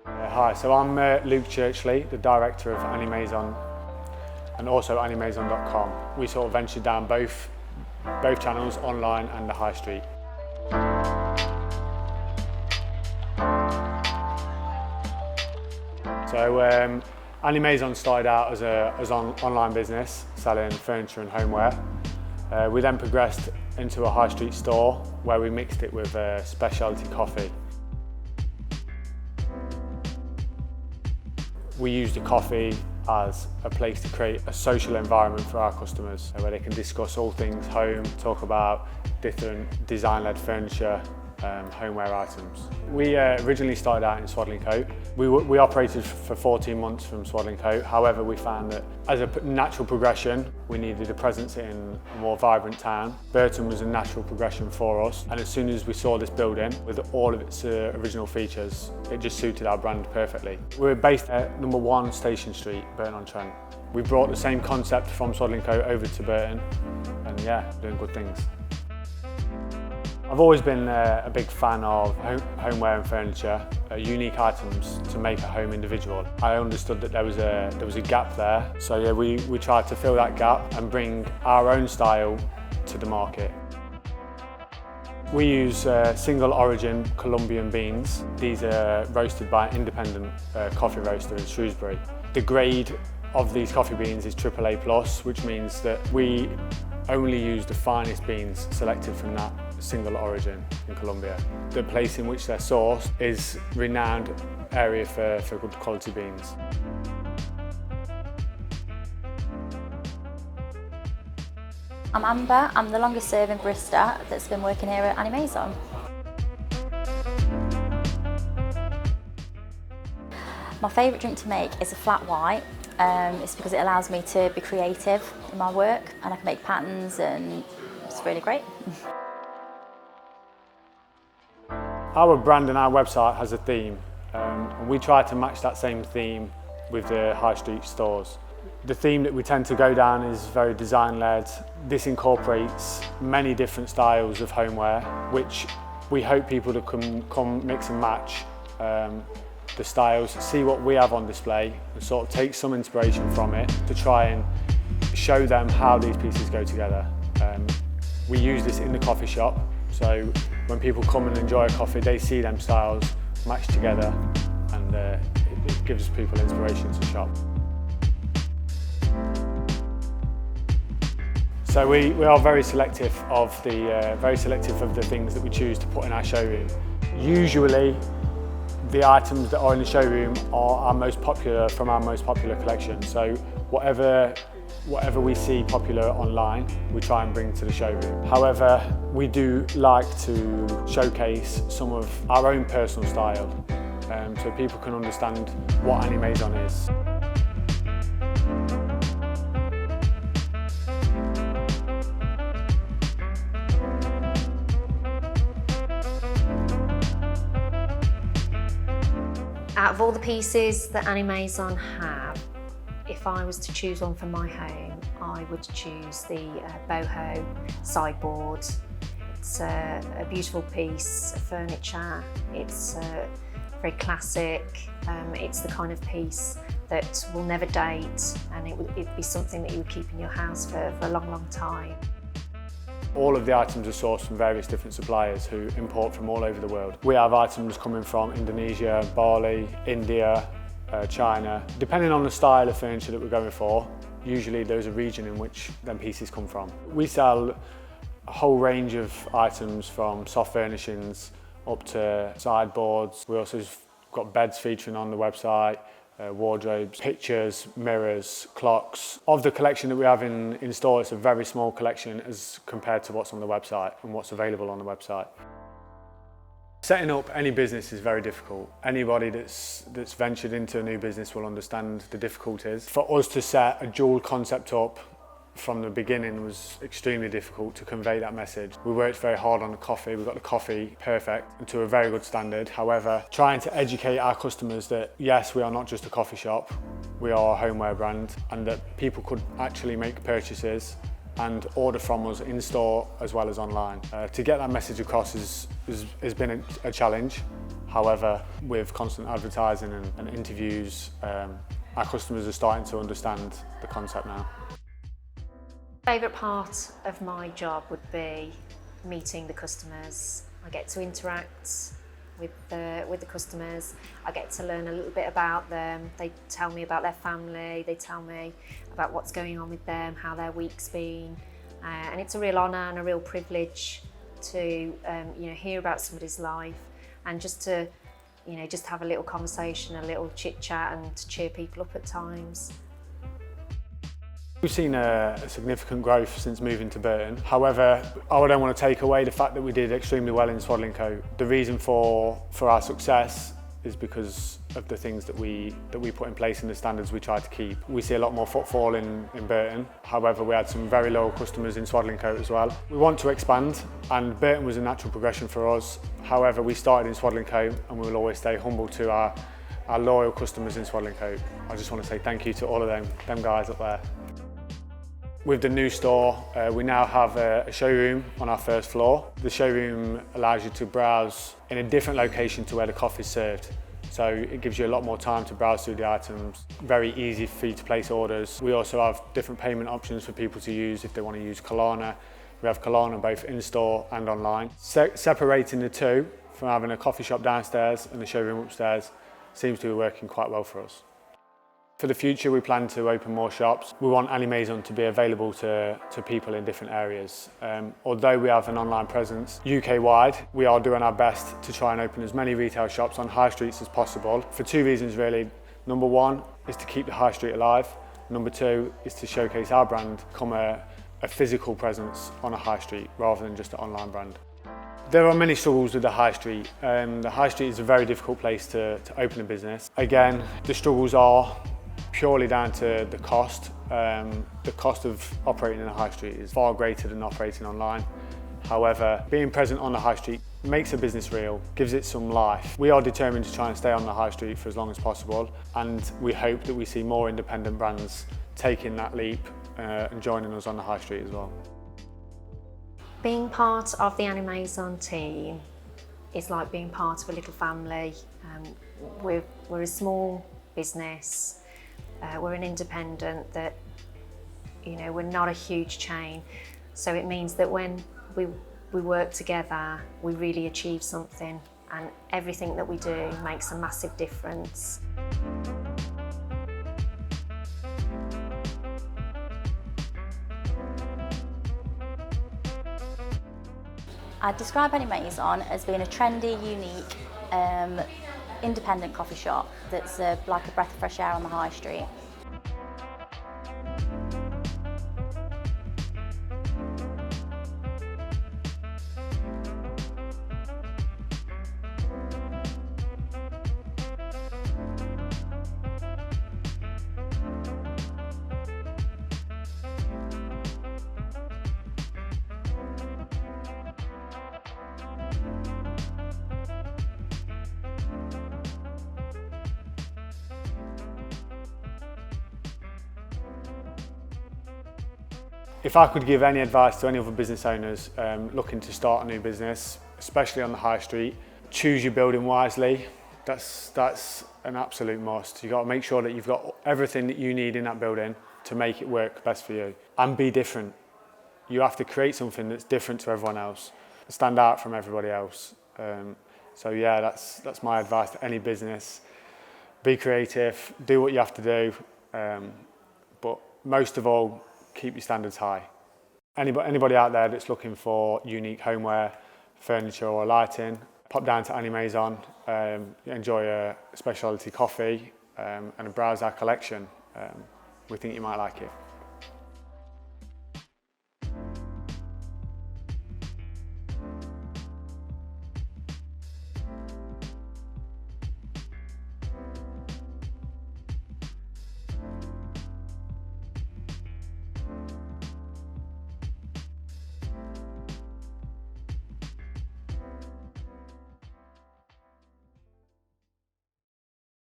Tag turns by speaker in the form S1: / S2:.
S1: Hi, so I'm Luke Churchley, the director of AnnieMaison and also AnnieMaison.com. We sort of ventured down both channels, online and the high street. So AnnieMaison started out as an online business selling furniture and homeware. We then progressed into a high street store where we mixed it with specialty coffee. We use the coffee as a place to create a social environment for our customers where they can discuss all things home, talk about different design-led furniture, homeware items. We originally started out in Swaddling Coat. We operated for 14 months from Swaddling Coat. However, we found that as a natural progression, we needed a presence in a more vibrant town. Burton was a natural progression for us, and as soon as we saw this building with all of its original features, it just suited our brand perfectly. We're based at number 1 Station Street, Burton-on-Trent. We brought the same concept from Swaddling Coat over to Burton, and yeah, doing good things. I've always been a big fan of homeware and furniture, unique items to make a home individual. I understood that there was a gap there, so yeah, we tried to fill that gap and bring our own style to the market. We use single origin Colombian beans. These are roasted by an independent coffee roaster in Shrewsbury. The grade of these coffee beans is AAA+, which means that we only use the finest beans selected from that single origin in Colombia. The place in which they're sourced is a renowned area for good quality beans.
S2: I'm Amber, I'm the longest serving barista that's been working here at AnnieMaison. My favourite drink to make is a flat white. It's because it allows me to be creative in my work and I can make patterns and it's really great.
S1: Our brand and our website has a theme and we try to match that same theme with the high street stores. The theme that we tend to go down is very design-led. This incorporates many different styles of homeware, which we hope people to come mix and match the styles, see what we have on display and sort of take some inspiration from it to try and show them how these pieces go together. We use this in the coffee shop, so when people come and enjoy a coffee, they see them styles matched together and it gives people inspiration to shop. So we are very selective of the things that we choose to put in our showroom. Usually, the items that are in the showroom are our most popular from our most popular collection. So whatever we see popular online, we try and bring to the showroom. However, we do like to showcase some of our own personal style, so people can understand what AnnieMaison is.
S3: Out of all the pieces that AnnieMaison have, if I was to choose one for my home, I would choose the boho sideboard. It's a beautiful piece of furniture. It's very classic. It's the kind of piece that will never date, and it'd be something that you would keep in your house for a long, long time.
S1: All of the items are sourced from various different suppliers who import from all over the world. We have items coming from Indonesia, Bali, India, China. Depending on the style of furniture that we're going for, usually there's a region in which them pieces come from. We sell a whole range of items from soft furnishings up to sideboards. We also got beds featuring on the website, wardrobes, pictures, mirrors, clocks. Of the collection that we have in store, it's a very small collection as compared to what's on the website and what's available on the website. Setting up any business is very difficult. Anybody that's ventured into a new business will understand the difficulties. For us to set a dual concept up from the beginning was extremely difficult to convey that message. We worked very hard on the coffee. We got the coffee perfect and to a very good standard. However, trying to educate our customers that yes, we are not just a coffee shop, we are a homeware brand, and that people could actually make purchases and order from us in store as well as online. To get that message across has been a challenge. However, with constant advertising and interviews, our customers are starting to understand the concept now.
S3: Favourite part of my job would be meeting the customers. I get to interact with the customers. I get to learn a little bit about them. They tell me about their family. They tell me about what's going on with them, how their week's been, and it's a real honour and a real privilege to hear about somebody's life and just to just have a little conversation, a little chit chat, and to cheer people up at times.
S1: We've seen a significant growth since moving to Burton. However, I don't want to take away the fact that we did extremely well in Swaddling Coat. The reason for our success is because of the things that we put in place and the standards we try to keep. We see a lot more footfall in Burton. However, we had some very loyal customers in Swaddling Coat as well. We want to expand, and Burton was a natural progression for us. However, we started in Swaddling Coat, and we will always stay humble to our loyal customers in Swaddling Coat. I just want to say thank you to all of them guys up there. With the new store, we now have a showroom on our first floor. The showroom allows you to browse in a different location to where the coffee is served. So it gives you a lot more time to browse through the items. Very easy for you to place orders. We also have different payment options for people to use if they want to use Klarna. We have Klarna both in-store and online. Separating the two from having a coffee shop downstairs and the showroom upstairs seems to be working quite well for us. For the future, we plan to open more shops. We want AnnieMaison to be available to people in different areas. Although we have an online presence UK-wide, we are doing our best to try and open as many retail shops on high streets as possible, for two reasons really. Number one is to keep the high street alive. Number two is to showcase our brand, become a physical presence on a high street rather than just an online brand. There are many struggles with the high street. The high street is a very difficult place to open a business. Again, the struggles are purely down to the cost. The cost of operating in a high street is far greater than operating online. However, being present on the high street makes a business real, gives it some life. We are determined to try and stay on the high street for as long as possible, and we hope that we see more independent brands taking that leap and joining us on the high street as well.
S3: Being part of the AnnieMaison team is like being part of a little family. We're a small business. We're an independent that, we're not a huge chain. So it means that when we work together, we really achieve something, and everything that we do makes a massive difference.
S2: I'd describe AnnieMaison as being a trendy, unique, independent coffee shop that's like a breath of fresh air on the high street.
S1: If I could give any advice to any other business owners looking to start a new business, especially on the high street, choose your building wisely. That's an absolute must. You've got to make sure that you've got everything that you need in that building to make it work best for you. And be different. You have to create something that's different to everyone else, stand out from everybody else. So yeah, that's my advice to any business. Be creative, do what you have to do, but most of all, keep your standards high. Anybody out there that's looking for unique homeware, furniture or lighting, pop down to AnnieMaison, enjoy a specialty coffee and browse our collection. We think you might like it.